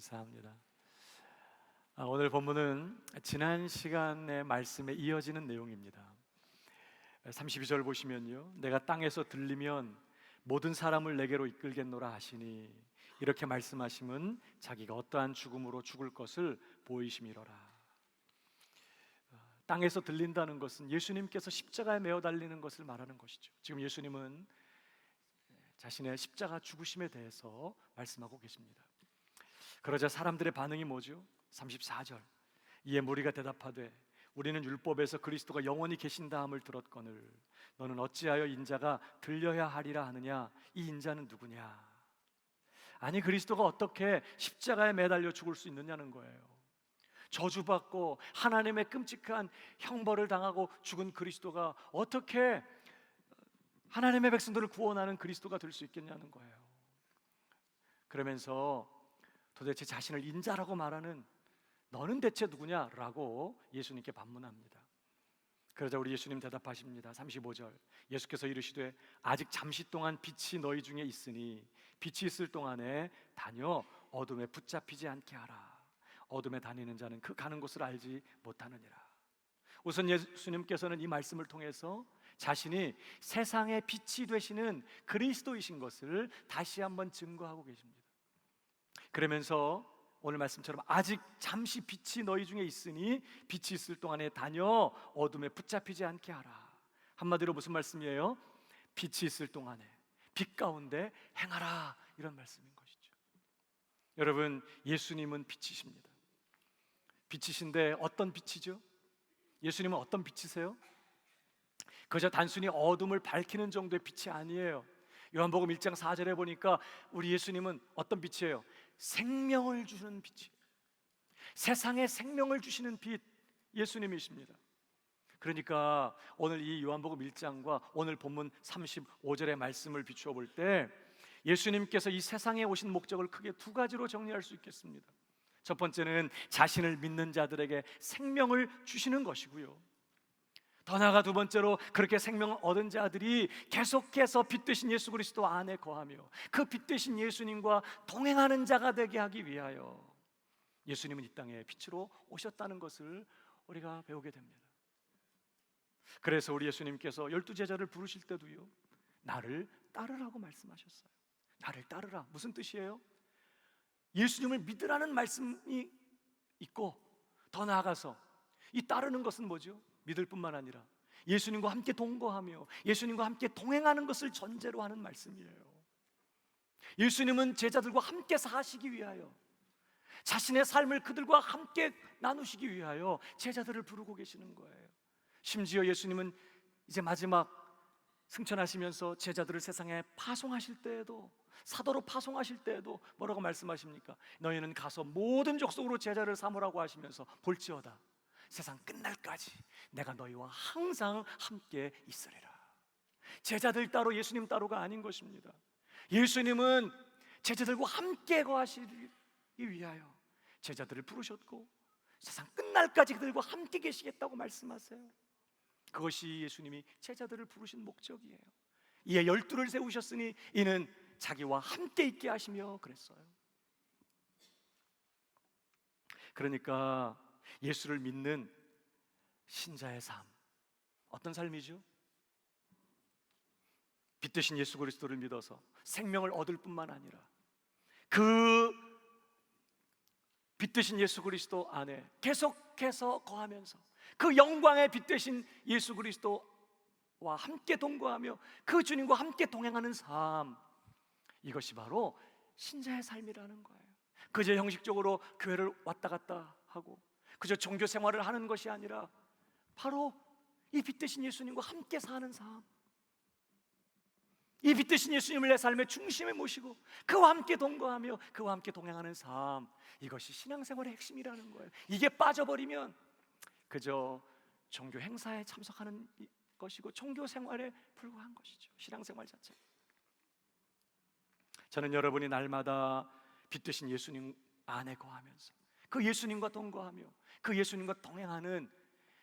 감사합니다. 오늘 본문은 지난 시간의 말씀에 이어지는 내용입니다. 32절 보시면요, 내가 땅에서 들리면 모든 사람을 내게로 이끌겠노라 하시니, 이렇게 말씀하심은 자기가 어떠한 죽음으로 죽을 것을 보이심이로라. 땅에서 들린다는 것은 예수님께서 십자가에 매어 달리는 것을 말하는 것이죠. 지금 예수님은 자신의 십자가 죽으심에 대해서 말씀하고 계십니다. 그러자 사람들의 반응이 뭐죠? 34절, 이에 무리가 대답하되 우리는 율법에서 그리스도가 영원히 계신다함을 들었거늘 너는 어찌하여 인자가 들려야 하리라 하느냐? 이 인자는 누구냐? 아니, 그리스도가 어떻게 십자가에 매달려 죽을 수 있느냐는 거예요. 저주받고 하나님의 끔찍한 형벌을 당하고 죽은 그리스도가 어떻게 하나님의 백성들을 구원하는 그리스도가 될 수 있겠냐는 거예요. 그러면서 도대체 자신을 인자라고 말하는 너는 대체 누구냐라고 예수님께 반문합니다. 그러자 우리 예수님 대답하십니다. 35절, 예수께서 이르시되 아직 잠시 동안 빛이 너희 중에 있으니 빛이 있을 동안에 다녀 어둠에 붙잡히지 않게 하라. 어둠에 다니는 자는 그 가는 곳을 알지 못하느니라. 우선 예수님께서는 이 말씀을 통해서 자신이 세상의 빛이 되시는 그리스도이신 것을 다시 한번 증거하고 계십니다. 그러면서 오늘 말씀처럼 아직 잠시 빛이 너희 중에 있으니 빛이 있을 동안에 다녀 어둠에 붙잡히지 않게 하라. 한마디로 무슨 말씀이에요? 빛이 있을 동안에 빛 가운데 행하라, 이런 말씀인 것이죠. 여러분, 예수님은 빛이십니다. 빛이신데 어떤 빛이죠? 예수님은 어떤 빛이세요? 그저 단순히 어둠을 밝히는 정도의 빛이 아니에요. 요한복음 1장 4절에 보니까 우리 예수님은 어떤 빛이에요? 생명을 주는 빛이, 세상에 생명을 주시는 빛, 예수님이십니다. 그러니까 오늘 이 요한복음 1장과 오늘 본문 35절의 말씀을 비추어 볼 때 예수님께서 이 세상에 오신 목적을 크게 두 가지로 정리할 수 있겠습니다. 첫 번째는 자신을 믿는 자들에게 생명을 주시는 것이고요, 더 나아가 두 번째로 그렇게 생명을 얻은 자들이 계속해서 빛 되신 예수 그리스도 안에 거하며 그 빛 되신 예수님과 동행하는 자가 되게 하기 위하여 예수님은 이 땅에 빛으로 오셨다는 것을 우리가 배우게 됩니다. 그래서 우리 예수님께서 12제자를 부르실 때도요, 나를 따르라고 말씀하셨어요. 나를 따르라, 무슨 뜻이에요? 예수님을 믿으라는 말씀이 있고, 더 나아가서 이 따르는 것은 뭐죠? 믿을 뿐만 아니라 예수님과 함께 동거하며 예수님과 함께 동행하는 것을 전제로 하는 말씀이에요. 예수님은 제자들과 함께 사시기 위하여, 자신의 삶을 그들과 함께 나누시기 위하여 제자들을 부르고 계시는 거예요. 심지어 예수님은 이제 마지막 승천하시면서 제자들을 세상에 파송하실 때에도, 사도로 파송하실 때에도 뭐라고 말씀하십니까? 너희는 가서 모든 족속으로 제자를 삼으라고 하시면서 볼지어다 세상 끝날까지 내가 너희와 항상 함께 있으리라. 제자들 따로 예수님 따로가 아닌 것입니다. 예수님은 제자들과 함께 거하시기 위하여 제자들을 부르셨고 세상 끝날까지 그들과 함께 계시겠다고 말씀하세요. 그것이 예수님이 제자들을 부르신 목적이에요. 이에 12를 세우셨으니 이는 자기와 함께 있게 하시며 그랬어요. 그러니까 예수를 믿는 신자의 삶, 어떤 삶이죠? 빛 되신 예수 그리스도를 믿어서 생명을 얻을 뿐만 아니라 그 빛 되신 예수 그리스도 안에 계속해서 거하면서 그 영광의 빛 되신 예수 그리스도와 함께 동거하며 그 주님과 함께 동행하는 삶, 이것이 바로 신자의 삶이라는 거예요. 그저 형식적으로 교회를 왔다 갔다 하고 그저 종교 생활을 하는 것이 아니라 바로 이 빛 되신 예수님과 함께 사는 삶, 이 빛 되신 예수님을 내 삶의 중심에 모시고 그와 함께 동거하며 그와 함께 동행하는 삶, 이것이 신앙생활의 핵심이라는 거예요. 이게 빠져버리면 그저 종교 행사에 참석하는 것이고 종교 생활에 불과한 것이죠, 신앙생활 자체. 저는 여러분이 날마다 빛 되신 예수님 안에 거하면서 그 예수님과 동거하며 그 예수님과 동행하는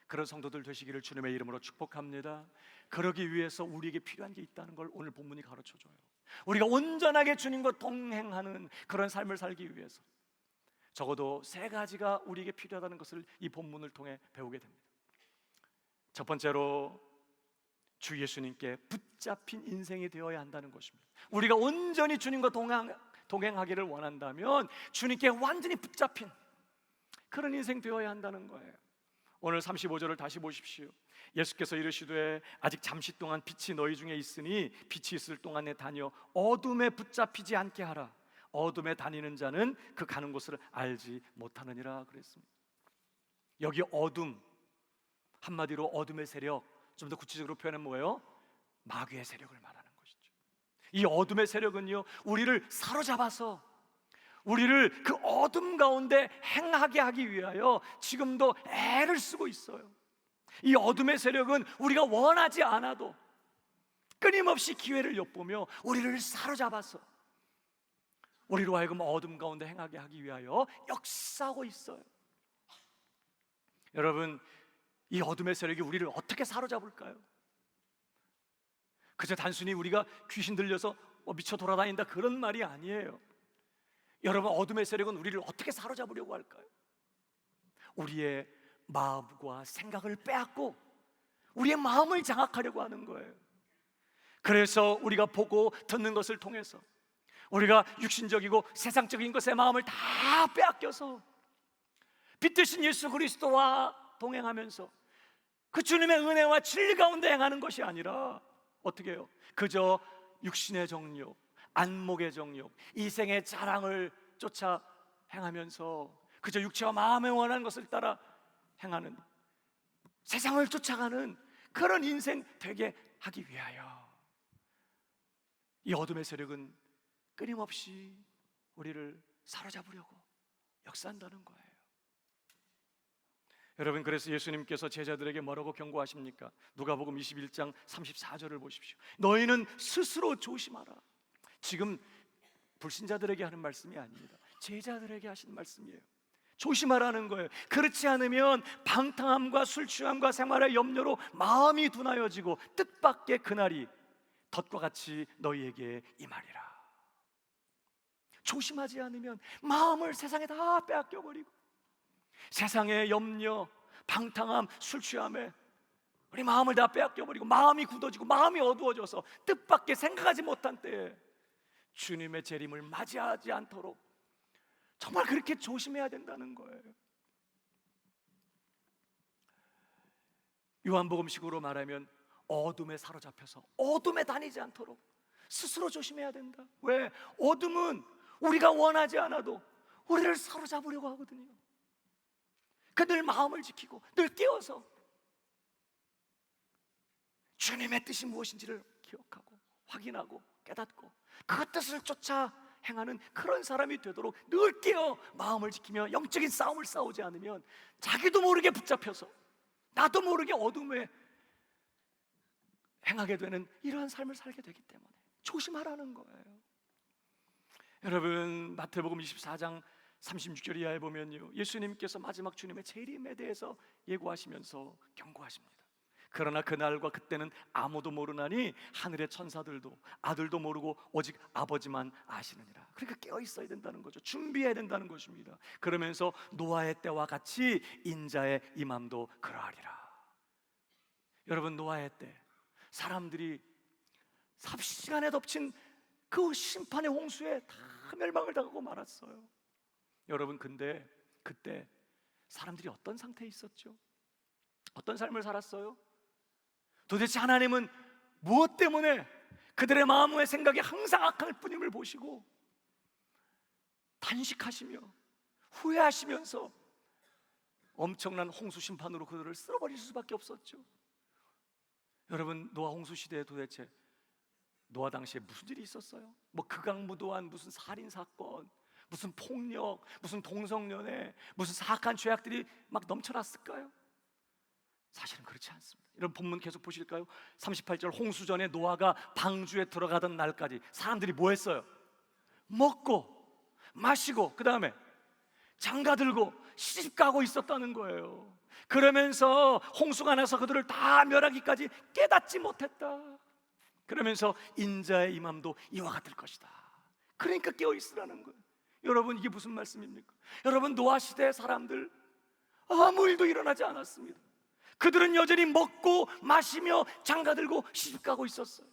그런 성도들 되시기를 주님의 이름으로 축복합니다. 그러기 위해서 우리에게 필요한 게 있다는 걸 오늘 본문이 가르쳐줘요. 우리가 온전하게 주님과 동행하는 그런 삶을 살기 위해서 적어도 세 가지가 우리에게 필요하다는 것을 이 본문을 통해 배우게 됩니다. 첫 번째로 주 예수님께 붙잡힌 인생이 되어야 한다는 것입니다. 우리가 온전히 주님과 동행하기를 원한다면 주님께 완전히 붙잡힌 그런 인생 되어야 한다는 거예요. 오늘 35절을 다시 보십시오. 예수께서 이르시되 아직 잠시 동안 빛이 너희 중에 있으니 빛이 있을 동안에 다녀 어둠에 붙잡히지 않게 하라. 어둠에 다니는 자는 그 가는 곳을 알지 못하느니라 그랬습니다. 여기 어둠, 한마디로 어둠의 세력, 좀 더 구체적으로 표현하면 뭐예요? 마귀의 세력을 말하는 것이죠. 이 어둠의 세력은요, 우리를 사로잡아서 우리를 그 어둠 가운데 행하게 하기 위하여 지금도 애를 쓰고 있어요. 이 어둠의 세력은 우리가 원하지 않아도 끊임없이 기회를 엿보며 우리를 사로잡아서 우리로 하여금 어둠 가운데 행하게 하기 위하여 역사하고 있어요. 여러분, 이 어둠의 세력이 우리를 어떻게 사로잡을까요? 그저 단순히 우리가 귀신 들려서 미쳐 돌아다닌다 그런 말이 아니에요. 여러분, 어둠의 세력은 우리를 어떻게 사로잡으려고 할까요? 우리의 마음과 생각을 빼앗고 우리의 마음을 장악하려고 하는 거예요. 그래서 우리가 보고 듣는 것을 통해서 우리가 육신적이고 세상적인 것에 마음을 다 빼앗겨서 빛 대신 예수 그리스도와 동행하면서 그 주님의 은혜와 진리 가운데 행하는 것이 아니라 어떻게 해요? 그저 육신의 정욕, 안목의 정욕, 이생의 자랑을 쫓아 행하면서 그저 육체와 마음에 원하는 것을 따라 행하는, 세상을 쫓아가는 그런 인생 되게 하기 위하여 이 어둠의 세력은 끊임없이 우리를 사로잡으려고 역사한다는 거예요. 여러분, 그래서 예수님께서 제자들에게 뭐라고 경고하십니까? 누가복음 21장 34절을 보십시오. 너희는 스스로 조심하라. 지금 불신자들에게 하는 말씀이 아닙니다. 제자들에게 하신 말씀이에요. 조심하라는 거예요. 그렇지 않으면 방탕함과 술 취함과 생활의 염려로 마음이 둔하여지고 뜻밖의 그날이 덫과 같이 너희에게 임하리라. 조심하지 않으면 마음을 세상에 다 빼앗겨버리고 세상의 염려, 방탕함, 술 취함에 우리 마음을 다 빼앗겨버리고 마음이 굳어지고 마음이 어두워져서 뜻밖의 생각하지 못한 때에 주님의 재림을 맞이하지 않도록 정말 그렇게 조심해야 된다는 거예요. 요한복음식으로 말하면 어둠에 사로잡혀서 어둠에 다니지 않도록 스스로 조심해야 된다. 왜? 어둠은 우리가 원하지 않아도 우리를 사로잡으려고 하거든요. 늘 마음을 지키고 늘 깨어서 주님의 뜻이 무엇인지를 기억하고 확인하고 깨닫고 그 뜻을 쫓아 행하는 그런 사람이 되도록 늘 깨어 마음을 지키며 영적인 싸움을 싸우지 않으면 자기도 모르게 붙잡혀서 나도 모르게 어둠에 행하게 되는 이러한 삶을 살게 되기 때문에 조심하라는 거예요. 여러분, 마태복음 24장 36절 이하에 보면요, 예수님께서 마지막 주님의 재림에 대해서 예고하시면서 경고하십니다. 그러나 그날과 그때는 아무도 모르나니 하늘의 천사들도 아들도 모르고 오직 아버지만 아시느니라. 그러니까 깨어 있어야 된다는 거죠. 준비해야 된다는 것입니다. 그러면서 노아의 때와 같이 인자의 임함도 그러하리라. 여러분, 노아의 때 사람들이 삽시간에 덮친 그 심판의 홍수에 다 멸망을 당하고 말았어요. 여러분, 근데 그때 사람들이 어떤 상태에 있었죠? 어떤 삶을 살았어요? 도대체 하나님은 무엇 때문에 그들의 마음의 생각이 항상 악할 뿐임을 보시고 단식하시며 후회하시면서 엄청난 홍수 심판으로 그들을 쓸어버릴 수밖에 없었죠. 여러분, 노아 홍수 시대에 도대체 노아 당시에 무슨 일이 있었어요? 뭐 극악무도한 무슨 살인사건, 무슨 폭력, 무슨 동성연애, 무슨 사악한 죄악들이 막 넘쳐났을까요? 사실은 그렇지 않습니다. 이런 본문 계속 보실까요? 38절, 홍수 전에 노아가 방주에 들어가던 날까지 사람들이 뭐 했어요? 먹고 마시고 그 다음에 장가들고 시집가고 있었다는 거예요. 그러면서 홍수가 나서 그들을 다 멸하기까지 깨닫지 못했다. 그러면서 인자의 임함도 이와 같을 것이다. 그러니까 깨어있으라는 거예요. 여러분, 이게 무슨 말씀입니까? 여러분, 노아 시대의 사람들 아무 일도 일어나지 않았습니다. 그들은 여전히 먹고 마시며 장가들고 시집가고 있었어요.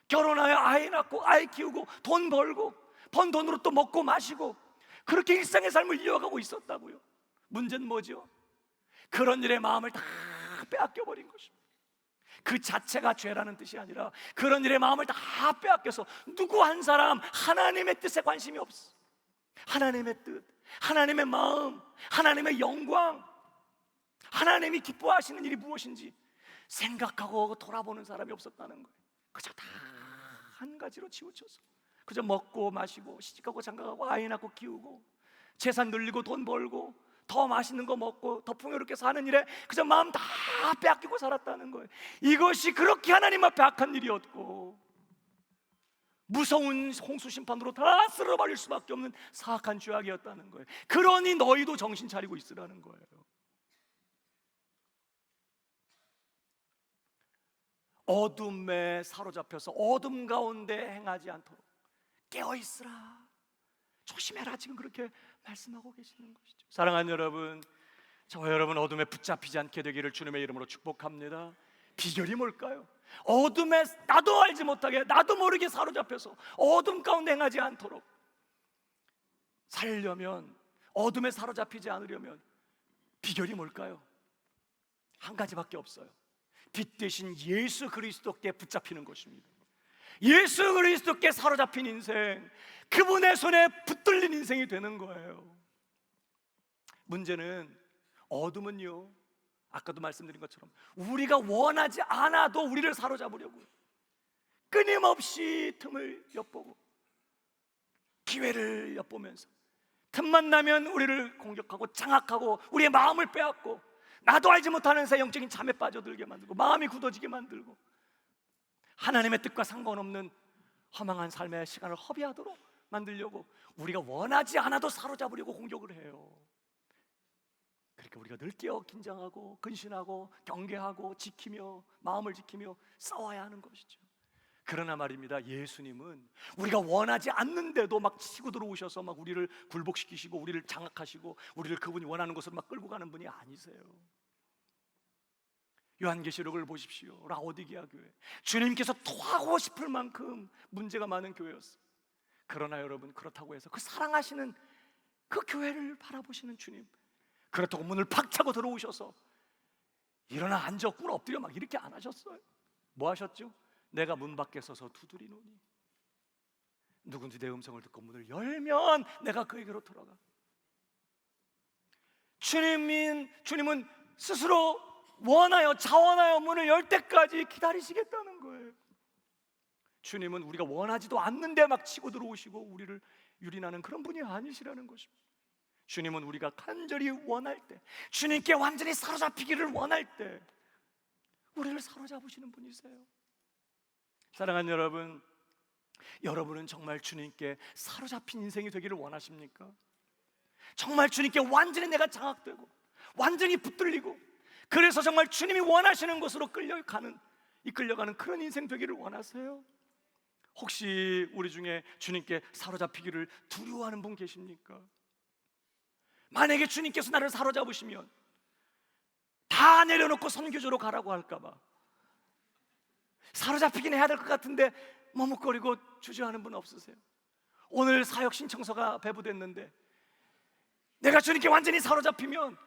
결혼하여 아이 낳고 아이 키우고 돈 벌고 번 돈으로 또 먹고 마시고 그렇게 일상의 삶을 이어가고 있었다고요. 문제는 뭐죠? 그런 일에 마음을 다 빼앗겨버린 것입니다. 그 자체가 죄라는 뜻이 아니라 그런 일에 마음을 다 빼앗겨서 누구 한 사람 하나님의 뜻에 관심이 없어. 하나님의 뜻, 하나님의 마음, 하나님의 영광, 하나님이 기뻐하시는 일이 무엇인지 생각하고 돌아보는 사람이 없었다는 거예요. 그저 다 한 가지로 치우쳐서 그저 먹고 마시고 시집가고 장가가고 아이 낳고 키우고 재산 늘리고 돈 벌고 더 맛있는 거 먹고 더 풍요롭게 사는 일에 그저 마음 다 빼앗기고 살았다는 거예요. 이것이 그렇게 하나님 앞에 악한 일이었고 무서운 홍수 심판으로 다 쓸어버릴 수밖에 없는 사악한 죄악이었다는 거예요. 그러니 너희도 정신 차리고 있으라는 거예요. 어둠에 사로잡혀서 어둠 가운데 행하지 않도록 깨어있으라, 조심해라, 지금 그렇게 말씀하고 계시는 것이죠. 사랑하는 여러분, 저와 여러분 어둠에 붙잡히지 않게 되기를 주님의 이름으로 축복합니다. 비결이 뭘까요? 어둠에 나도 알지 못하게 나도 모르게 사로잡혀서 어둠 가운데 행하지 않도록 살려면, 어둠에 사로잡히지 않으려면 비결이 뭘까요? 한 가지밖에 없어요. 빛 대신 예수 그리스도께 붙잡히는 것입니다. 예수 그리스도께 사로잡힌 인생, 그분의 손에 붙들린 인생이 되는 거예요. 문제는 어둠은요, 아까도 말씀드린 것처럼 우리가 원하지 않아도 우리를 사로잡으려고 끊임없이 틈을 엿보고 기회를 엿보면서 틈만 나면 우리를 공격하고 장악하고 우리의 마음을 빼앗고 나도 알지 못하는 새 영적인 잠에 빠져들게 만들고 마음이 굳어지게 만들고 하나님의 뜻과 상관없는 허망한 삶의 시간을 허비하도록 만들려고 우리가 원하지 않아도 사로잡으려고 공격을 해요. 그러니까 우리가 늘 깨어 긴장하고 근신하고 경계하고 지키며 마음을 지키며 싸워야 하는 것이죠. 그러나 말입니다, 예수님은 우리가 원하지 않는데도 막 치고 들어오셔서 막 우리를 굴복시키시고 우리를 장악하시고 우리를 그분이 원하는 곳으로 막 끌고 가는 분이 아니세요. 요한계시록을 보십시오. 라오디게아 교회, 주님께서 토하고 싶을 만큼 문제가 많은 교회였어요. 그러나 여러분, 그렇다고 해서 그 사랑하시는 그 교회를 바라보시는 주님, 그렇다고 문을 팍 차고 들어오셔서 일어나 앉아 꿇어 엎드려 막 이렇게 안 하셨어요. 뭐 하셨죠? 내가 문 밖에 서서 두드리노니 누군지 내 음성을 듣고 문을 열면 내가 그에게로 들어가. 주님은 스스로 원하여 자원하여 문을 열 때까지 기다리시겠다는 거예요. 주님은 우리가 원하지도 않는데 막 치고 들어오시고 우리를 유린하는 그런 분이 아니시라는 것입니다. 주님은 우리가 간절히 원할 때, 주님께 완전히 사로잡히기를 원할 때 우리를 사로잡으시는 분이세요. 사랑하는 여러분, 여러분은 정말 주님께 사로잡힌 인생이 되기를 원하십니까? 정말 주님께 완전히 내가 장악되고 완전히 붙들리고 그래서 정말 주님이 원하시는 곳으로 이끌려가는 그런 인생 되기를 원하세요? 혹시 우리 중에 주님께 사로잡히기를 두려워하는 분 계십니까? 만약에 주님께서 나를 사로잡으시면 다 내려놓고 선교조로 가라고 할까봐 사로잡히긴 해야 될 것 같은데 머뭇거리고 주저하는 분 없으세요? 오늘 사역 신청서가 배부됐는데 내가 주님께 완전히 사로잡히면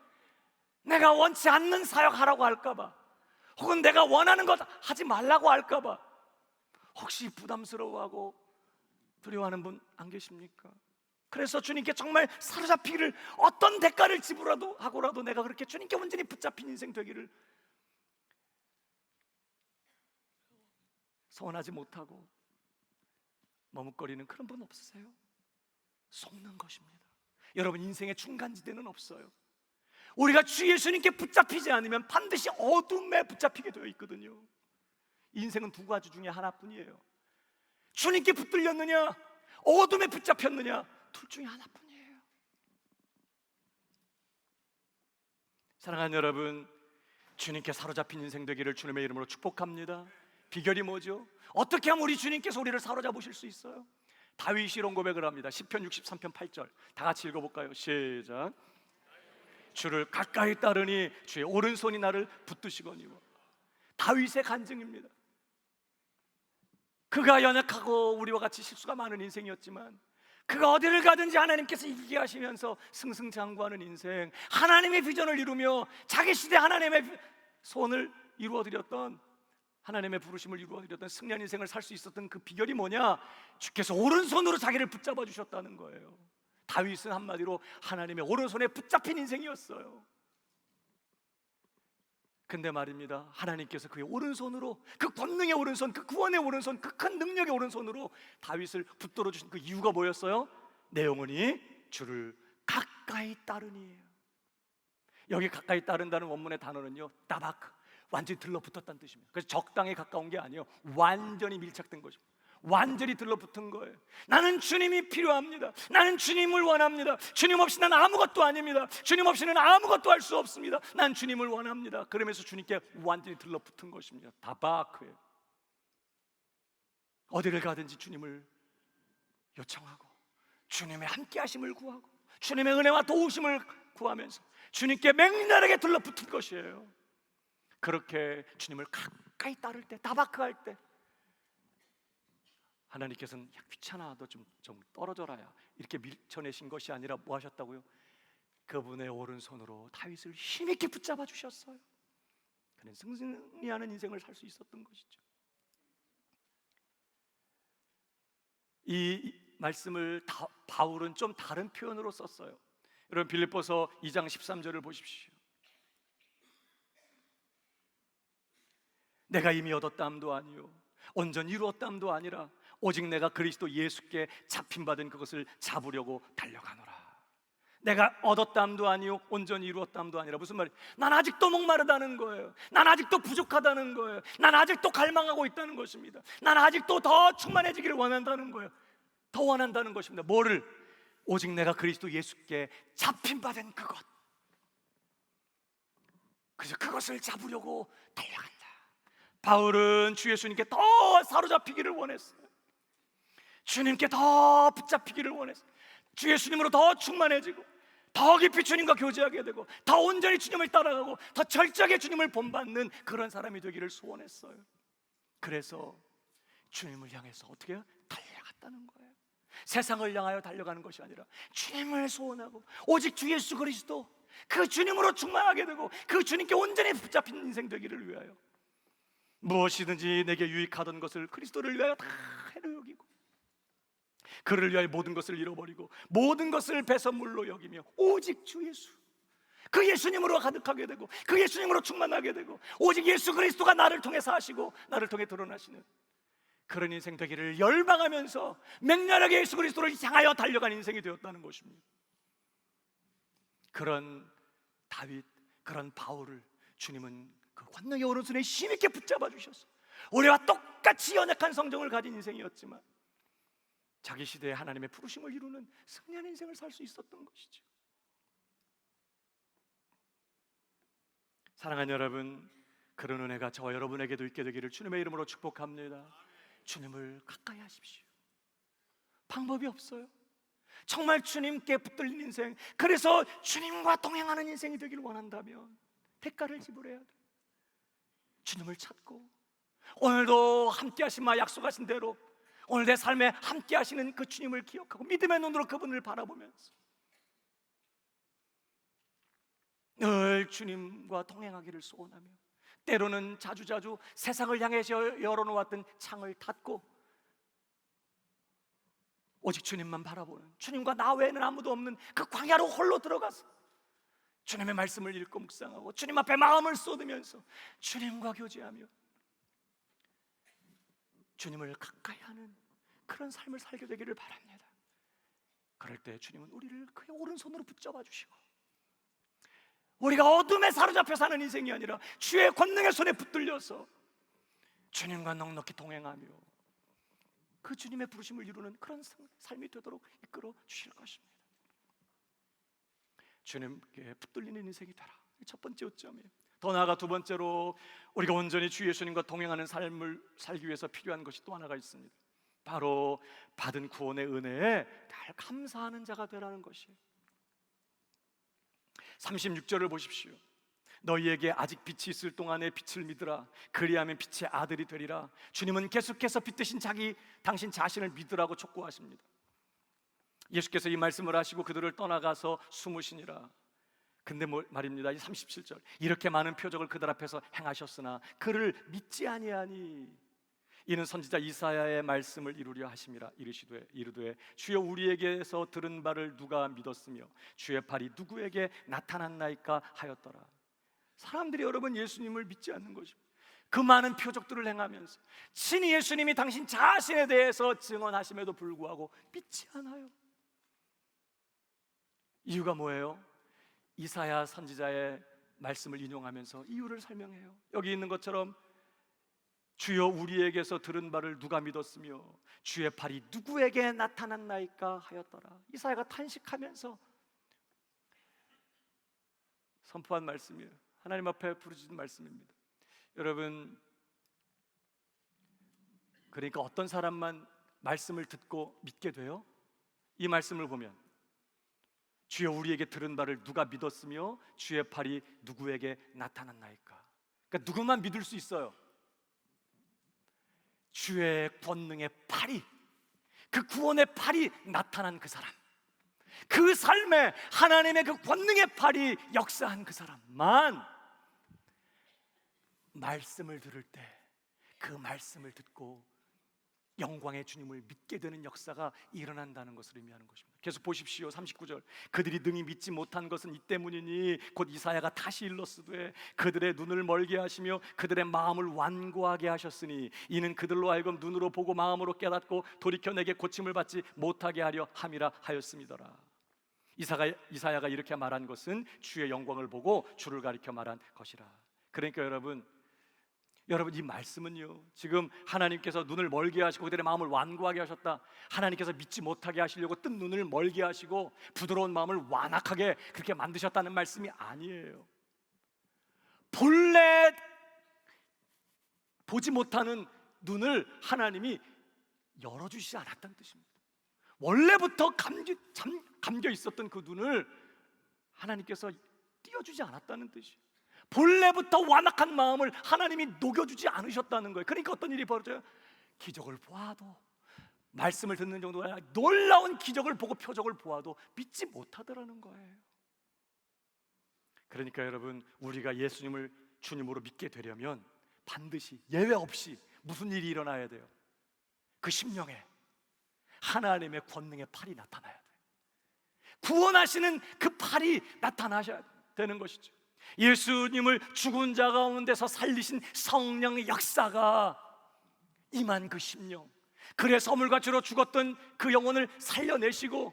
내가 원치 않는 사역하라고 할까봐, 혹은 내가 원하는 것 하지 말라고 할까봐 혹시 부담스러워하고 두려워하는 분 안 계십니까? 그래서 주님께 정말 사로잡히기를 어떤 대가를 지불하도 하고라도 내가 그렇게 주님께 완전히 붙잡힌 인생 되기를 소원하지 못하고 머뭇거리는 그런 분 없으세요? 속는 것입니다. 여러분, 인생의 중간지대는 없어요. 우리가 주 예수님께 붙잡히지 않으면 반드시 어둠에 붙잡히게 되어 있거든요. 인생은 두 가지 중에 하나뿐이에요. 주님께 붙들렸느냐, 어둠에 붙잡혔느냐, 둘 중에 하나뿐이에요. 사랑하는 여러분, 주님께 사로잡힌 인생 되기를 주님의 이름으로 축복합니다. 비결이 뭐죠? 어떻게 하면 우리 주님께서 우리를 사로잡으실 수 있어요? 다윗이 이런 고백을 합니다. 시편 63편 8절 다 같이 읽어볼까요? 시작. 주를 가까이 따르니 주의 오른손이 나를 붙드시거니와. 다윗의 간증입니다. 그가 연약하고 우리와 같이 실수가 많은 인생이었지만 그가 어디를 가든지 하나님께서 이기게 하시면서 승승장구하는 인생, 하나님의 비전을 이루며 자기 시대 하나님의 소원을 이루어드렸던, 하나님의 부르심을 이루어드렸던 승리한 인생을 살 수 있었던 그 비결이 뭐냐? 주께서 오른손으로 자기를 붙잡아 주셨다는 거예요. 다윗은 한마디로 하나님의 오른손에 붙잡힌 인생이었어요. 근데 말입니다, 하나님께서 그의 오른손으로, 그 권능의 오른손, 그 구원의 오른손, 그 큰 능력의 오른손으로 다윗을 붙들어 주신 그 이유가 뭐였어요? 내 영혼이 주를 가까이 따르니에요. 여기 가까이 따른다는 원문의 단어는요, 따바크, 완전히 들러붙었다는 뜻입니다. 그래서 적당히 가까운 게 아니에요, 완전히 밀착된 것입니다. 완전히 들러붙은 거예요. 나는 주님이 필요합니다. 나는 주님을 원합니다. 주님 없이 난 아무것도 아닙니다. 주님 없이는 아무것도 할 수 없습니다. 난 주님을 원합니다. 그러면서 주님께 완전히 들러붙은 것입니다. 다바크예요. 어디를 가든지 주님을 요청하고 주님의 함께하심을 구하고 주님의 은혜와 도우심을 구하면서 주님께 맹렬하게 들러붙은 것이에요. 그렇게 주님을 가까이 따를 때, 다바크할 때 하나님께서는 야, 귀찮아, 너 좀 떨어져라야 이렇게 밀쳐내신 것이 아니라 뭐 하셨다고요? 그분의 오른손으로 다윗을 힘있게 붙잡아 주셨어요. 그는 승리하는 인생을 살 수 있었던 것이죠. 이 말씀을 바울은 좀 다른 표현으로 썼어요. 여러분 빌립보서 2장 13절을 보십시오. 내가 이미 얻었다함도 아니요 온전히 이루었다함도 아니라 오직 내가 그리스도 예수께 잡힌받은 그것을 잡으려고 달려가노라. 내가 얻었다함도 아니요 온전히 이루었다함도 아니라, 무슨 말이에요? 난 아직도 목마르다는 거예요. 난 아직도 부족하다는 거예요. 난 아직도 갈망하고 있다는 것입니다. 난 아직도 더 충만해지기를 원한다는 거예요. 더 원한다는 것입니다. 뭐를? 오직 내가 그리스도 예수께 잡힌받은 그것, 그래서 그것을 잡으려고 달려간다. 바울은 주 예수님께 더 사로잡히기를 원했어요. 주님께 더 붙잡히기를 원했어요. 주 예수님으로 더 충만해지고 더 깊이 주님과 교제하게 되고 더 온전히 주님을 따라가고 더 철저하게 주님을 본받는 그런 사람이 되기를 소원했어요. 그래서 주님을 향해서 어떻게 해요? 달려갔다는 거예요. 세상을 향하여 달려가는 것이 아니라 주님을 소원하고 오직 주 예수 그리스도, 그 주님으로 충만하게 되고 그 주님께 온전히 붙잡힌 인생 되기를 위하여 무엇이든지 내게 유익하던 것을 그리스도를 위하여 다 해로 여기고 그를 위하여 모든 것을 잃어버리고 모든 것을 배설물로 여기며 오직 주 예수, 그 예수님으로 가득하게 되고 그 예수님으로 충만하게 되고 오직 예수 그리스도가 나를 통해 사시고 나를 통해 드러나시는 그런 인생 되기를 열망하면서 맹렬하게 예수 그리스도를 향하여 달려간 인생이 되었다는 것입니다. 그런 다윗, 그런 바울을 주님은 그 권능의 오른손에 힘있게 붙잡아 주셨어요. 우리와 똑같이 연약한 성정을 가진 인생이었지만 자기 시대에 하나님의 부르심을 이루는 승리한 인생을 살 수 있었던 것이죠. 사랑하는 여러분, 그런 은혜가 저와 여러분에게도 있게 되기를 주님의 이름으로 축복합니다. 주님을 가까이 하십시오. 방법이 없어요. 정말 주님께 붙들린 인생, 그래서 주님과 동행하는 인생이 되기를 원한다면 대가를 지불해야 돼요. 주님을 찾고 오늘도 함께 하신 약속하신 대로 오늘 내 삶에 함께 하시는 그 주님을 기억하고 믿음의 눈으로 그분을 바라보면서 늘 주님과 동행하기를 소원하며 때로는 자주자주 세상을 향해서 열어놓았던 창을 닫고 오직 주님만 바라보는, 주님과 나 외에는 아무도 없는 그 광야로 홀로 들어가서 주님의 말씀을 읽고 묵상하고 주님 앞에 마음을 쏟으면서 주님과 교제하며 주님을 가까이 하는 그런 삶을 살게 되기를 바랍니다. 그럴 때 주님은 우리를 그의 오른손으로 붙잡아 주시고 우리가 어둠에 사로잡혀 사는 인생이 아니라 주의 권능의 손에 붙들려서 주님과 넉넉히 동행하며 그 주님의 부르심을 이루는 그런 삶이 되도록 이끌어 주실 것입니다. 주님께 붙들리는 인생이 되라. 첫 번째 요점이에요. 더 나아가 두 번째로 우리가 온전히 주 예수님과 동행하는 삶을 살기 위해서 필요한 것이 또 하나가 있습니다. 바로 받은 구원의 은혜에 늘 감사하는 자가 되라는 것이에요. 36절을 보십시오. 너희에게 아직 빛이 있을 동안에 빛을 믿으라. 그리하면 빛의 아들이 되리라. 주님은 계속해서 빛 대신 당신 자신을 믿으라고 촉구하십니다. 예수께서 이 말씀을 하시고 그들을 떠나가서 숨으시니라. 근데 말입니다. 이 37절, 이렇게 많은 표적을 그들 앞에서 행하셨으나 그를 믿지 아니하니 이는 선지자 이사야의 말씀을 이루려 하심이라. 이르되 주여 우리에게서 들은 바를 누가 믿었으며 주의 팔이 누구에게 나타났나이까 하였더라. 사람들이 여러분 예수님을 믿지 않는 것입니다. 그 많은 표적들을 행하면서 친히 예수님이 당신 자신에 대해서 증언하심에도 불구하고 믿지 않아요. 이유가 뭐예요? 이사야 선지자의 말씀을 인용하면서 이유를 설명해요. 여기 있는 것처럼 주여 우리에게서 들은 바를 누가 믿었으며 주의 팔이 누구에게 나타났나이까 하였더라. 이사야가 탄식하면서 선포한 말씀이에요. 하나님 앞에 부르짖은 말씀입니다. 여러분, 그러니까 어떤 사람만 말씀을 듣고 믿게 돼요? 이 말씀을 보면 주여 우리에게 들은 바를 누가 믿었으며 주의 팔이 누구에게 나타났나이까. 그러니까 누구만 믿을 수 있어요? 주의 권능의 팔이, 그 구원의 팔이 나타난 그 사람, 그 삶에 하나님의 그 권능의 팔이 역사한 그 사람만 말씀을 들을 때 그 말씀을 듣고 영광의 주님을 믿게 되는 역사가 일어난다는 것을 의미하는 것입니다. 계속 보십시오. 39절, 그들이 능히 믿지 못한 것은 이 때문이니 곧 이사야가 다시 일렀으되 그들의 눈을 멀게 하시며 그들의 마음을 완고하게 하셨으니 이는 그들로 하여금 눈으로 보고 마음으로 깨닫고 돌이켜 내게 고침을 받지 못하게 하려 함이라 하였음이더라. 이사야가 이렇게 말한 것은 주의 영광을 보고 주를 가리켜 말한 것이라. 그러니까 여러분 이 말씀은요, 지금 하나님께서 눈을 멀게 하시고 그들의 마음을 완고하게 하셨다, 하나님께서 믿지 못하게 하시려고 뜬 눈을 멀게 하시고 부드러운 마음을 완악하게 그렇게 만드셨다는 말씀이 아니에요. 본래 보지 못하는 눈을 하나님이 열어주시지 않았다는 뜻입니다. 원래부터 감겨 있었던 그 눈을 하나님께서 띄워주지 않았다는 뜻이에요. 본래부터 완악한 마음을 하나님이 녹여주지 않으셨다는 거예요. 그러니까 어떤 일이 벌어져요? 기적을 보아도, 말씀을 듣는 정도가 아니라 놀라운 기적을 보고 표적을 보아도 믿지 못하더라는 거예요. 그러니까 여러분, 우리가 예수님을 주님으로 믿게 되려면 반드시 예외 없이 무슨 일이 일어나야 돼요? 그 심령에 하나님의 권능의 팔이 나타나야 돼요. 구원하시는 그 팔이 나타나셔야 되는 것이죠. 예수님을 죽은 자 가운데서 살리신 성령의 역사가 임한 그 심령, 그래서 물과 주로 죽었던 그 영혼을 살려내시고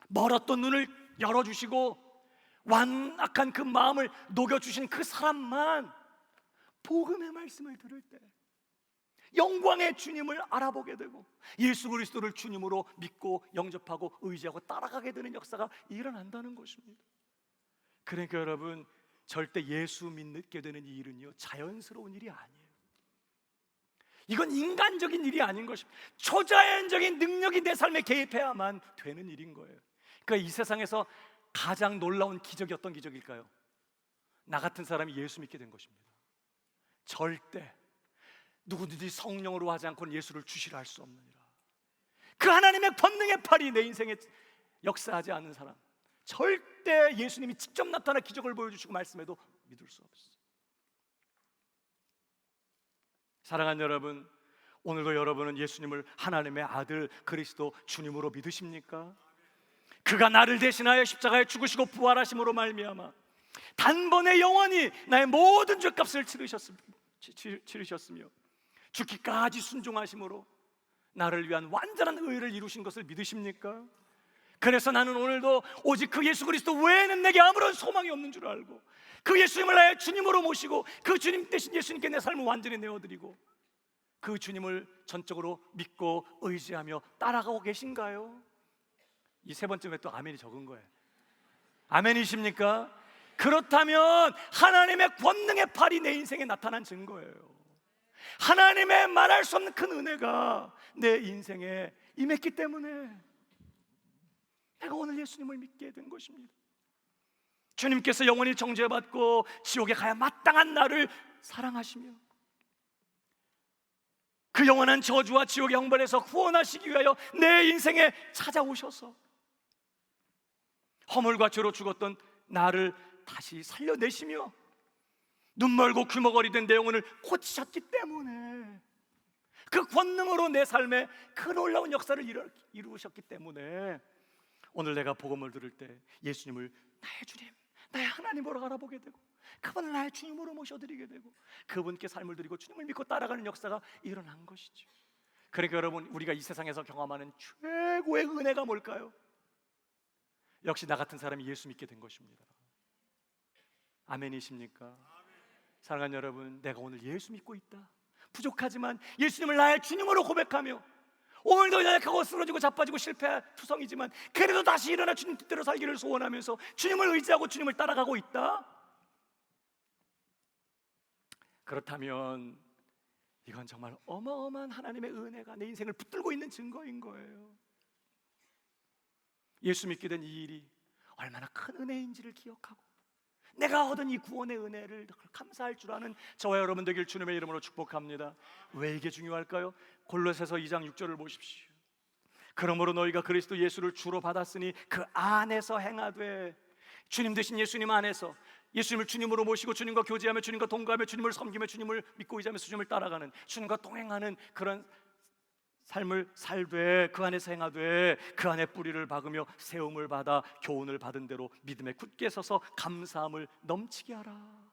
멀었던 눈을 열어주시고 완악한 그 마음을 녹여주신 그 사람만 복음의 말씀을 들을 때 영광의 주님을 알아보게 되고 예수 그리스도를 주님으로 믿고 영접하고 의지하고 따라가게 되는 역사가 일어난다는 것입니다. 그러니까 여러분, 절대 예수 믿게 되는 이 일은요, 자연스러운 일이 아니에요. 이건 인간적인 일이 아닌 것입니다. 초자연적인 능력이 내 삶에 개입해야만 되는 일인 거예요. 그러니까 이 세상에서 가장 놀라운 기적이 어떤 기적일까요? 나 같은 사람이 예수 믿게 된 것입니다. 절대 누구든지 성령으로 하지 않고는 예수를 주시라 할 수 없느니라. 그 하나님의 권능의 팔이 내 인생에 역사하지 않는 사람, 절대 예수님이 직접 나타나 기적을 보여주시고 말씀해도 믿을 수 없어요. 사랑하는 여러분, 오늘도 여러분은 예수님을 하나님의 아들 그리스도 주님으로 믿으십니까? 그가 나를 대신하여 십자가에 죽으시고 부활하심으로 말미암아 단번에 영원히 나의 모든 죄값을 치르셨으며 죽기까지 순종하심으로 나를 위한 완전한 의를 이루신 것을 믿으십니까? 그래서 나는 오늘도 오직 그 예수 그리스도 외에는 내게 아무런 소망이 없는 줄 알고 그 예수님을 나의 주님으로 모시고 그 주님 대신 예수님께 내 삶을 완전히 내어드리고 그 주님을 전적으로 믿고 의지하며 따라가고 계신가요? 이 세 번째 왜 또 아멘이 적은 거예요? 아멘이십니까? 그렇다면 하나님의 권능의 팔이 내 인생에 나타난 증거예요. 하나님의 말할 수 없는 큰 은혜가 내 인생에 임했기 때문에 내가 오늘 예수님을 믿게 된 것입니다. 주님께서 영원히 정죄받고 지옥에 가야 마땅한 나를 사랑하시며 그 영원한 저주와 지옥의 형벌에서 구원하시기 위하여 내 인생에 찾아오셔서 허물과 죄로 죽었던 나를 다시 살려내시며 눈 멀고 귀머거리 된 내 영혼을 고치셨기 때문에, 그 권능으로 내 삶에 그 놀라운 역사를 이루셨기 때문에 오늘 내가 복음을 들을 때 예수님을 나의 주님, 나의 하나님으로 알아보게 되고 그분을 나의 주님으로 모셔드리게 되고 그분께 삶을 드리고 주님을 믿고 따라가는 역사가 일어난 것이죠. 그러니까 여러분, 우리가 이 세상에서 경험하는 최고의 은혜가 뭘까요? 역시 나 같은 사람이 예수 믿게 된 것입니다. 아멘이십니까? 사랑하는 여러분, 내가 오늘 예수 믿고 있다, 부족하지만 예수님을 나의 주님으로 고백하며 오늘도 연약하고 쓰러지고 자빠지고 실패투성이지만 그래도 다시 일어나 주님 뜻대로 살기를 소원하면서 주님을 의지하고 주님을 따라가고 있다, 그렇다면 이건 정말 어마어마한 하나님의 은혜가 내 인생을 붙들고 있는 증거인 거예요. 예수 믿게 된 이 일이 얼마나 큰 은혜인지를 기억하고 내가 얻은 이 구원의 은혜를 감사할 줄 아는 저와 여러분 되길 주님의 이름으로 축복합니다. 왜 이게 중요할까요? 골로새서 2장 6절을 보십시오. 그러므로 너희가 그리스도 예수를 주로 받았으니 그 안에서 행하되, 주님 되신 예수님 안에서 예수님을 주님으로 모시고 주님과 교제하며 주님과 동거하며 주님을 섬기며 주님을 믿고 의지하며 주님을 따라가는, 주님과 동행하는 그런 삶을 살되 그 안에서 행하되 그 안에 뿌리를 박으며 세움을 받아 교훈을 받은 대로 믿음에 굳게 서서 감사함을 넘치게 하라.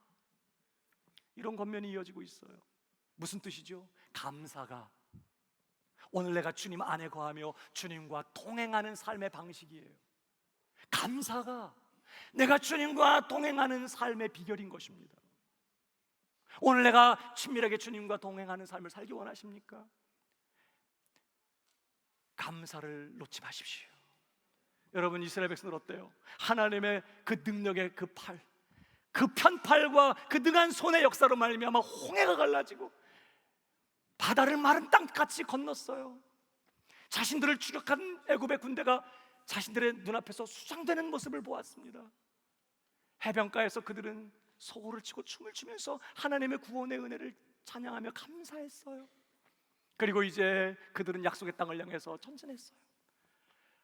이런 권면이 이어지고 있어요. 무슨 뜻이죠? 감사가 오늘 내가 주님 안에 거하며 주님과 동행하는 삶의 방식이에요. 감사가 내가 주님과 동행하는 삶의 비결인 것입니다. 오늘 내가 친밀하게 주님과 동행하는 삶을 살기 원하십니까? 감사를 놓지 마십시오. 여러분, 이스라엘 백성들 어때요? 하나님의 그 능력의 그 팔, 그 편팔과 그 능한 손의 역사로 말미암아 홍해가 갈라지고 바다를 마른 땅같이 건넜어요. 자신들을 추격한 애굽의 군대가 자신들의 눈앞에서 수상되는 모습을 보았습니다. 해변가에서 그들은 소고를 치고 춤을 추면서 하나님의 구원의 은혜를 찬양하며 감사했어요. 그리고 이제 그들은 약속의 땅을 향해서 전진했어요.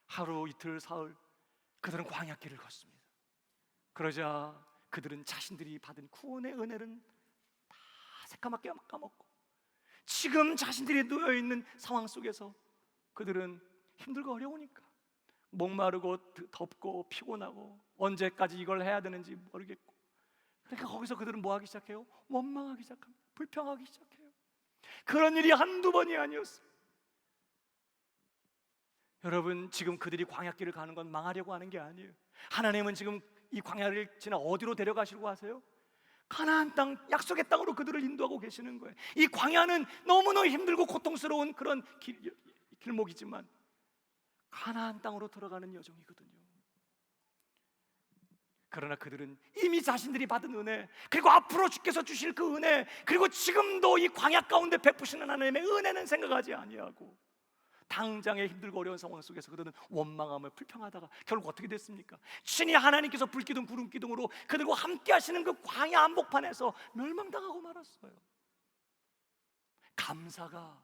하루 이틀 사흘 그들은 광야길을 걷습니다. 그러자 그들은 자신들이 받은 구원의 은혜는 다 새까맣게 까먹고 지금 자신들이 놓여있는 상황 속에서 그들은 힘들고 어려우니까 목마르고 덥고 피곤하고 언제까지 이걸 해야 되는지 모르겠고, 그러니까 거기서 그들은 뭐 하기 시작해요? 원망하기 시작합니다. 불평하기 시작해요. 그런 일이 한두 번이 아니었어요. 여러분, 지금 그들이 광야길을 가는 건 망하려고 하는 게 아니에요. 하나님은 지금 이 광야를 지나 어디로 데려가시려고 하세요? 가나안 땅, 약속의 땅으로 그들을 인도하고 계시는 거예요. 이 광야는 너무너무 힘들고 고통스러운 그런 길목이지만 가나안 땅으로 들어가는 여정이거든요. 그러나 그들은 이미 자신들이 받은 은혜, 그리고 앞으로 주께서 주실 그 은혜, 그리고 지금도 이 광야 가운데 베푸시는 하나님의 은혜는 생각하지 아니하고 당장의 힘들고 어려운 상황 속에서 그들은 원망하며 불평하다가 결국 어떻게 됐습니까? 신이 하나님께서 불기둥 구름기둥으로 그들과 함께 하시는 그 광야 한복판에서 멸망당하고 말았어요. 감사가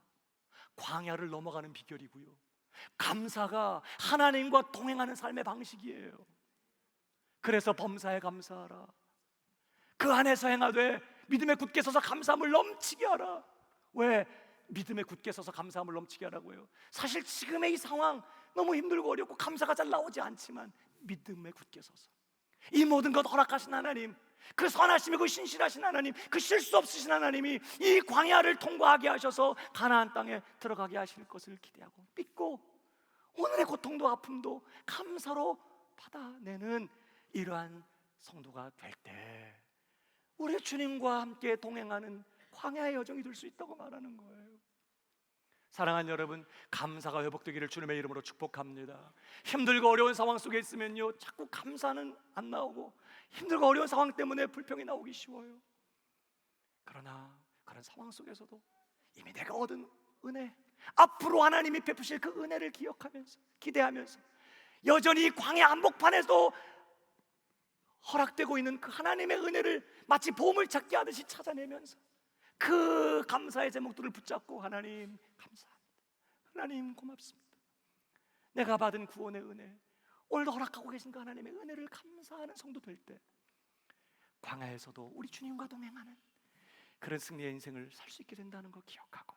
광야를 넘어가는 비결이고요, 감사가 하나님과 동행하는 삶의 방식이에요. 그래서 범사에 감사하라, 그 안에서 행하되 믿음에 굳게 서서 감사함을 넘치게 하라. 왜 믿음에 굳게 서서 감사함을 넘치게 하라고요? 사실 지금의 이 상황 너무 힘들고 어렵고 감사가 잘 나오지 않지만 믿음에 굳게 서서 이 모든 것 허락하신 하나님, 그 선하시며 그 신실하신 하나님, 그 실수 없으신 하나님이 이 광야를 통과하게 하셔서 가나안 땅에 들어가게 하실 것을 기대하고 믿고 오늘의 고통도 아픔도 감사로 받아내는 이러한 성도가 될 때 우리 주님과 함께 동행하는 광야의 여정이 될 수 있다고 말하는 거예요. 사랑하는 여러분, 감사가 회복되기를 주님의 이름으로 축복합니다. 힘들고 어려운 상황 속에 있으면요, 자꾸 감사는 안 나오고 힘들고 어려운 상황 때문에 불평이 나오기 쉬워요. 그러나 그런 상황 속에서도 이미 내가 얻은 은혜, 앞으로 하나님이 베푸실 그 은혜를 기억하면서, 기대하면서, 여전히 광야 한복판에도 허락되고 있는 그 하나님의 은혜를 마치 보물 찾기 하듯이 찾아내면서 그 감사의 제목들을 붙잡고, 하나님 감사합니다, 하나님 고맙습니다, 내가 받은 구원의 은혜, 오늘도 허락하고 계신 그 하나님의 은혜를 감사하는 성도 될 때, 광야에서도 우리 주님과 동행하는 그런 승리의 인생을 살 수 있게 된다는 거 기억하고,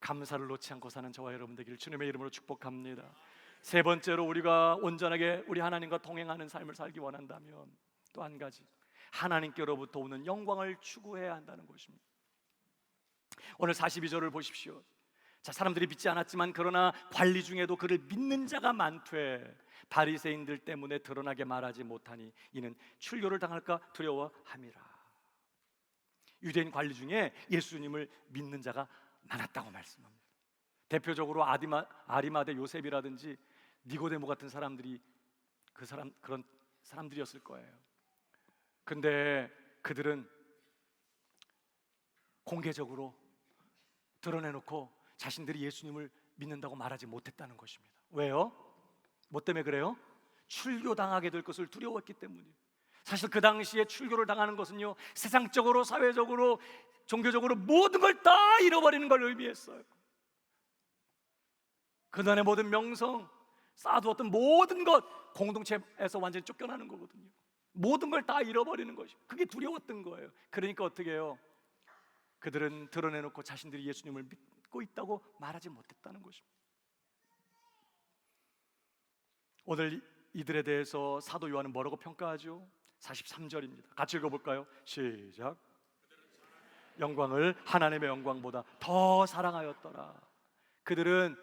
감사를 놓지 않고 사는 저와 여러분 되기를 주님의 이름으로 축복합니다. 세 번째로, 우리가 온전하게 우리 하나님과 동행하는 삶을 살기 원한다면 또 한 가지, 하나님께로부터 오는 영광을 추구해야 한다는 것입니다. 오늘 42절을 보십시오. 자, 사람들이 믿지 않았지만 그러나 관리 중에도 그를 믿는 자가 많되 바리새인들 때문에 드러나게 말하지 못하니 이는 출교를 당할까 두려워함이라. 유대인 관리 중에 예수님을 믿는 자가 많았다고 말씀합니다. 대표적으로 아리마대 요셉이라든지 니고데모 같은 사람들이 그런 사람들이었을 거예요. 근데 그들은 공개적으로 드러내놓고 자신들이 예수님을 믿는다고 말하지 못했다는 것입니다. 왜요? 뭐 때문에 그래요? 출교당하게 될 것을 두려웠기 때문이에요. 사실 그 당시에 출교를 당하는 것은요, 세상적으로, 사회적으로, 종교적으로 모든 걸 다 잃어버리는 걸 의미했어요. 그날의 모든 명성, 쌓아두었던 모든 것, 공동체에서 완전히 쫓겨나는 거거든요. 모든 걸 다 잃어버리는 것이, 그게 두려웠던 거예요. 그러니까 어떻게 해요? 그들은 드러내놓고 자신들이 예수님을 믿고 있다고 말하지 못했다는 것입니다. 오늘 이들에 대해서 사도 요한은 뭐라고 평가하죠? 43절입니다. 같이 읽어볼까요? 시작. 영광을 하나님의 영광보다 더 사랑하였더라. 그들은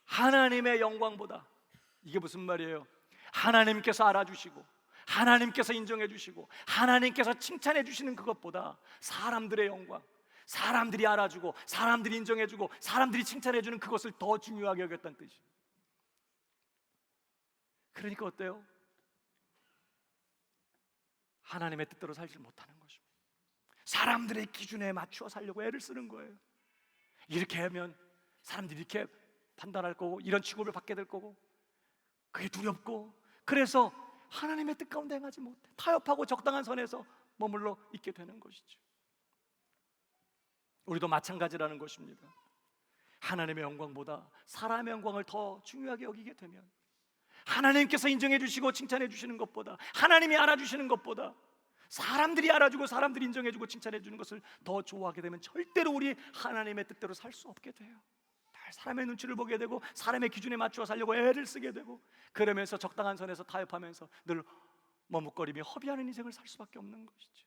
하나님의 영광보다, 이게 무슨 말이에요? 하나님께서 알아주시고 하나님께서 인정해 주시고 하나님께서 칭찬해 주시는 그것보다 사람들의 영광, 사람들이 알아주고 사람들이 인정해 주고 사람들이 칭찬해 주는 그것을 더 중요하게 여겼다는 뜻이에요. 그러니까 어때요? 하나님의 뜻대로 살지 못하는 것입니다. 사람들의 기준에 맞추어 살려고 애를 쓰는 거예요. 이렇게 하면 사람들이 이렇게 판단할 거고, 이런 취급을 받게 될 거고, 그게 두렵고, 그래서 하나님의 뜻 가운데 행하지 못해 타협하고 적당한 선에서 머물러 있게 되는 것이죠. 우리도 마찬가지라는 것입니다. 하나님의 영광보다 사람의 영광을 더 중요하게 여기게 되면, 하나님께서 인정해 주시고 칭찬해 주시는 것보다, 하나님이 알아주시는 것보다 사람들이 알아주고 사람들이 인정해 주고 칭찬해 주는 것을 더 좋아하게 되면 절대로 우리 하나님의 뜻대로 살 수 없게 돼요. 사람의 눈치를 보게 되고 사람의 기준에 맞추어 살려고 애를 쓰게 되고, 그러면서 적당한 선에서 타협하면서 늘 머뭇거리며 허비하는 인생을 살 수밖에 없는 것이죠.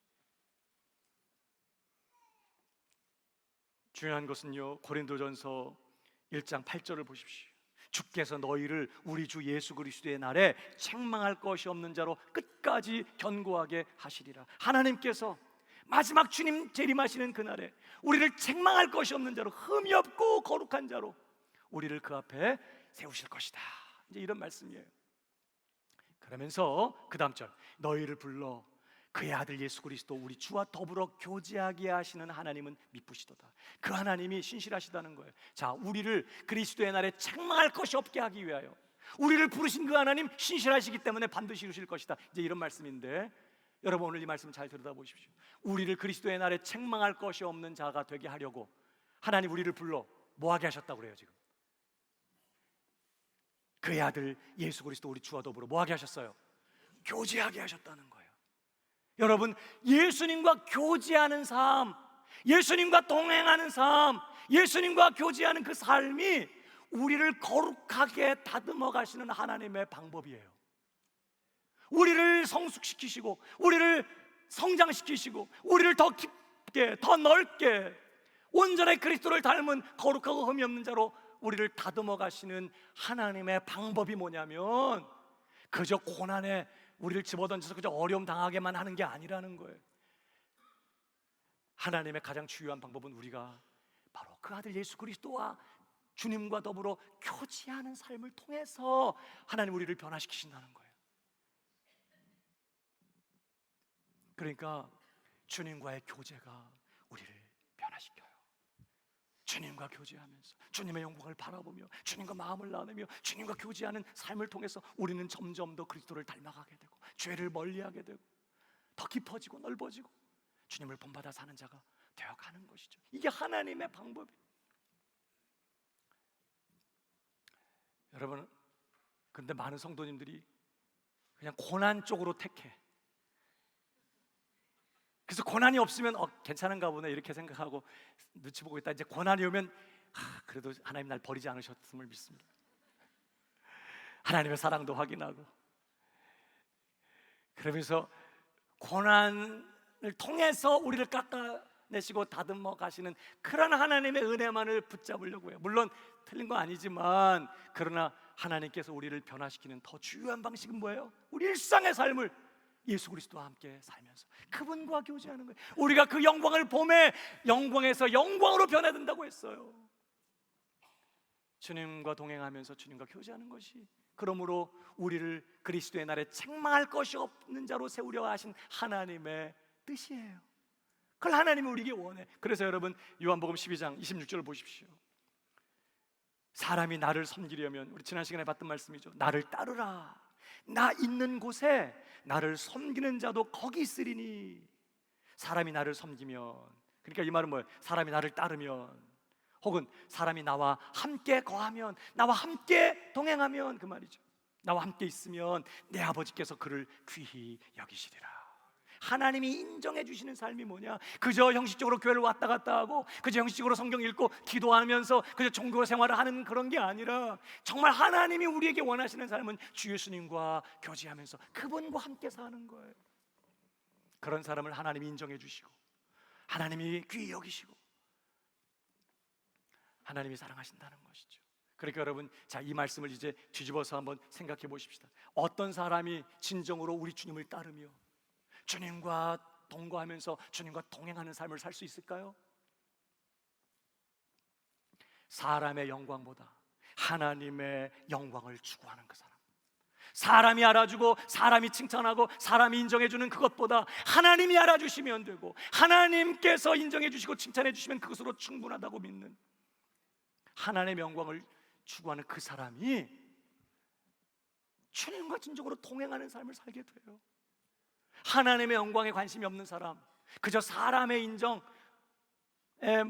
중요한 것은요, 고린도전서 1장 8절을 보십시오. 주께서 너희를 우리 주 예수 그리스도의 날에 책망할 것이 없는 자로 끝까지 견고하게 하시리라. 하나님께서 마지막 주님 재림하시는 그날에 우리를 책망할 것이 없는 자로, 흠이 없고 거룩한 자로 우리를 그 앞에 세우실 것이다. 이제 이런 말씀이에요. 그러면서 그 다음 절, 너희를 불러 그의 아들 예수 그리스도 우리 주와 더불어 교제하게 하시는 하나님은 미쁘시도다. 그 하나님이 신실하시다는 거예요. 자, 우리를 그리스도의 날에 책망할 것이 없게 하기 위하여 우리를 부르신 그 하나님 신실하시기 때문에 반드시 이루실 것이다. 이제 이런 말씀인데, 여러분 오늘 이 말씀 잘 들여다보십시오. 우리를 그리스도의 날에 책망할 것이 없는 자가 되게 하려고 하나님 우리를 불러 뭐하게 하셨다고 그래요? 지금 그의 아들 예수 그리스도 우리 주와 더불어 뭐하게 하셨어요? 교제하게 하셨다는 거예요. 여러분, 예수님과 교제하는 삶, 예수님과 동행하는 삶, 예수님과 교제하는 그 삶이 우리를 거룩하게 다듬어 가시는 하나님의 방법이에요. 우리를 성숙시키시고 우리를 성장시키시고 우리를 더 깊게, 더 넓게 온전히 그리스도를 닮은 거룩하고 흠이 없는 자로 우리를 다듬어 가시는 하나님의 방법이 뭐냐면, 그저 고난에 우리를 집어던져서 그저 어려움 당하게만 하는 게 아니라는 거예요. 하나님의 가장 중요한 방법은 우리가 바로 그 아들 예수 그리스도와 주님과 더불어 교제하는 삶을 통해서 하나님 우리를 변화시키신다는 거예요. 그러니까 주님과의 교제가 우리를 변화시켜요. 주님과 교제하면서 주님의 영광을 바라보며 주님과 마음을 나누며 주님과 교제하는 삶을 통해서 우리는 점점 더 그리스도를 닮아가게 되고 죄를 멀리하게 되고 더 깊어지고 넓어지고 주님을 본받아 사는 자가 되어가는 것이죠. 이게 하나님의 방법이에요. 여러분, 근데 많은 성도님들이 그냥 고난 쪽으로 택해. 그래서 고난이 없으면 괜찮은가 보네 이렇게 생각하고 눈치 보고 있다. 이제 고난이 오면 그래도 하나님 날 버리지 않으셨음을 믿습니다. 하나님의 사랑도 확인하고, 그러면서 고난을 통해서 우리를 깎아내시고 다듬어 가시는 그런 하나님의 은혜만을 붙잡으려고 해요. 물론 틀린 거 아니지만, 그러나 하나님께서 우리를 변화시키는 더 주요한 방식은 뭐예요? 우리 일상의 삶을 예수 그리스도와 함께 살면서 그분과 교제하는 거예요. 우리가 그 영광을 보매 영광에서 영광으로 변화된다고 했어요. 주님과 동행하면서 주님과 교제하는 것이, 그러므로 우리를 그리스도의 날에 책망할 것이 없는 자로 세우려 하신 하나님의 뜻이에요. 그걸 하나님이 우리에게 원해. 그래서 여러분, 요한복음 12장 26절을 보십시오. 사람이 나를 섬기려면, 우리 지난 시간에 봤던 말씀이죠. 나를 따르라. 나 있는 곳에 나를 섬기는 자도 거기 있으리니. 사람이 나를 섬기면, 그러니까 이 말은 뭐예요? 사람이 나를 따르면, 혹은 사람이 나와 함께 거하면, 나와 함께 동행하면, 그 말이죠. 나와 함께 있으면 내 아버지께서 그를 귀히 여기시리라. 하나님이 인정해 주시는 삶이 뭐냐? 그저 형식적으로 교회를 왔다 갔다 하고 그저 형식적으로 성경 읽고 기도하면서 그저 종교 생활을 하는 그런 게 아니라, 정말 하나님이 우리에게 원하시는 삶은 주 예수님과 교제하면서 그분과 함께 사는 거예요. 그런 사람을 하나님이 인정해 주시고 하나님이 귀히 여기시고 하나님이 사랑하신다는 것이죠. 그러니까 여러분, 자, 이 말씀을 이제 뒤집어서 한번 생각해 보십시다. 어떤 사람이 진정으로 우리 주님을 따르며 주님과 동거하면서 주님과 동행하는 삶을 살 수 있을까요? 사람의 영광보다 하나님의 영광을 추구하는 그 사람. 사람이 알아주고 사람이 칭찬하고 사람이 인정해주는 그것보다 하나님이 알아주시면 되고 하나님께서 인정해주시고 칭찬해주시면 그것으로 충분하다고 믿는 하나님의 영광을 추구하는 그 사람이 주님과 진정으로 동행하는 삶을 살게 돼요. 하나님의 영광에 관심이 없는 사람, 그저 사람의 인정에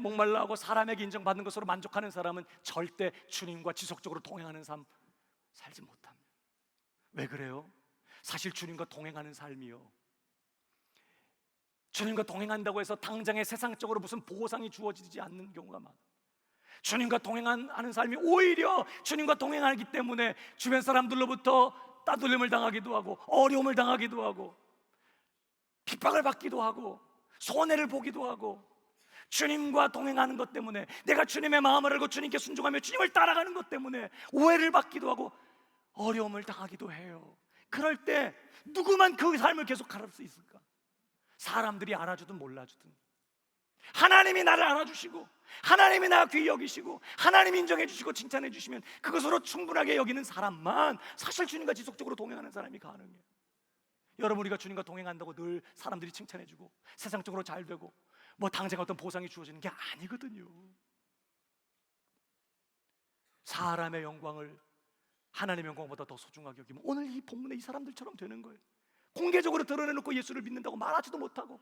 목말라 하고 사람에게 인정받는 것으로 만족하는 사람은 절대 주님과 지속적으로 동행하는 삶 살지 못합니다. 왜 그래요? 사실 주님과 동행하는 삶이요, 주님과 동행한다고 해서 당장에 세상적으로 무슨 보상이 주어지지 않는 경우가 많아요. 주님과 동행하는 삶이 오히려 주님과 동행하기 때문에 주변 사람들로부터 따돌림을 당하기도 하고 어려움을 당하기도 하고 핍박을 받기도 하고 손해를 보기도 하고, 주님과 동행하는 것 때문에, 내가 주님의 마음을 알고 주님께 순종하며 주님을 따라가는 것 때문에 오해를 받기도 하고 어려움을 당하기도 해요. 그럴 때 누구만 그 삶을 계속 갈 수 있을까? 사람들이 알아주든 몰라주든 하나님이 나를 알아주시고 하나님이 나 귀히 여기시고 하나님이 인정해 주시고 칭찬해 주시면 그것으로 충분하게 여기는 사람만 사실 주님과 지속적으로 동행하는 사람이 가능해요. 여러분, 우리가 주님과 동행한다고 늘 사람들이 칭찬해주고 세상적으로 잘 되고 뭐 당장 어떤 보상이 주어지는 게 아니거든요. 사람의 영광을 하나님의 영광보다 더 소중하게 여기면 오늘 이 본문의 이 사람들처럼 되는 거예요. 공개적으로 드러내놓고 예수를 믿는다고 말하지도 못하고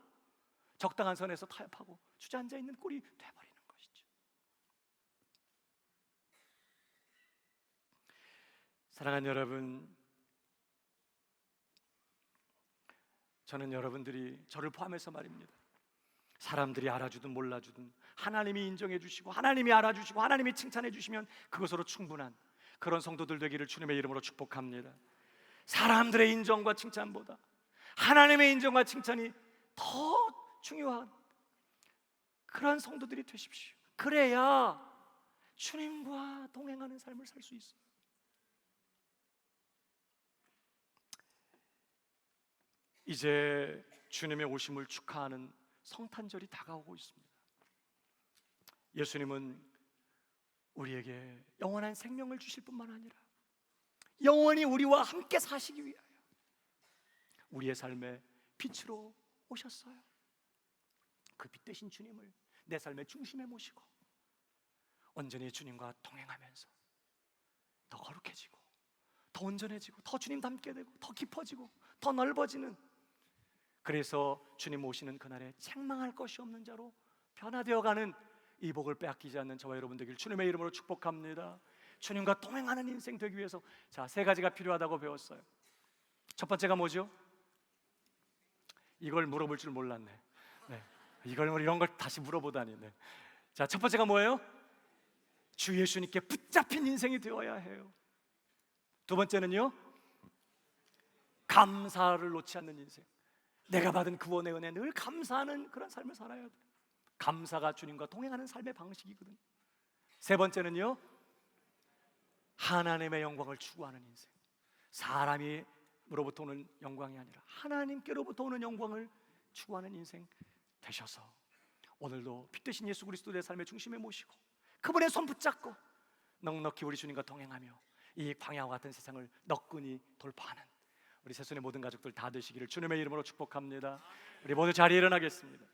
적당한 선에서 타협하고 주저앉아 있는 꼴이 돼버리는 것이죠. 사랑하는 여러분, 저는 여러분들이 저를 포함해서 말입니다, 사람들이 알아주든 몰라주든 하나님이 인정해 주시고 하나님이 알아주시고 하나님이 칭찬해 주시면 그것으로 충분한 그런 성도들 되기를 주님의 이름으로 축복합니다. 사람들의 인정과 칭찬보다 하나님의 인정과 칭찬이 더 중요한 그런 성도들이 되십시오. 그래야 주님과 동행하는 삶을 살 수 있어요. 이제 주님의 오심을 축하하는 성탄절이 다가오고 있습니다. 예수님은 우리에게 영원한 생명을 주실 뿐만 아니라 영원히 우리와 함께 사시기 위하여 우리의 삶의 빛으로 오셨어요. 그 빛 되신 주님을 내 삶의 중심에 모시고 온전히 주님과 동행하면서 더 거룩해지고 더 온전해지고 더 주님 닮게 되고 더 깊어지고 더 넓어지는, 그래서 주님 오시는 그날에 책망할 것이 없는 자로 변화되어가는 이 복을 빼앗기지 않는 저와 여러분 되길 주님의 이름으로 축복합니다. 주님과 동행하는 인생 되기 위해서 자, 세 가지가 필요하다고 배웠어요. 첫 번째가 뭐죠? 이걸 물어볼 줄 몰랐네. 네. 이런 걸 다시 물어보다니. 네. 자, 첫 번째가 뭐예요? 주 예수님께 붙잡힌 인생이 되어야 해요. 두 번째는요, 감사를 놓지 않는 인생. 내가 받은 구원의 은혜에 늘 감사하는 그런 삶을 살아야 돼요. 감사가 주님과 동행하는 삶의 방식이거든요. 세 번째는요, 하나님의 영광을 추구하는 인생. 사람으로부터 오는 영광이 아니라 하나님께로부터 오는 영광을 추구하는 인생 되셔서 오늘도 빛 되신 예수 그리스도 내 삶의 중심에 모시고 그분의 손 붙잡고 넉넉히 우리 주님과 동행하며 이 광야와 같은 세상을 너끈히 돌파하는 우리 새손의 모든 가족들 다 되시기를 주님의 이름으로 축복합니다. 우리 모두 자리에 일어나겠습니다.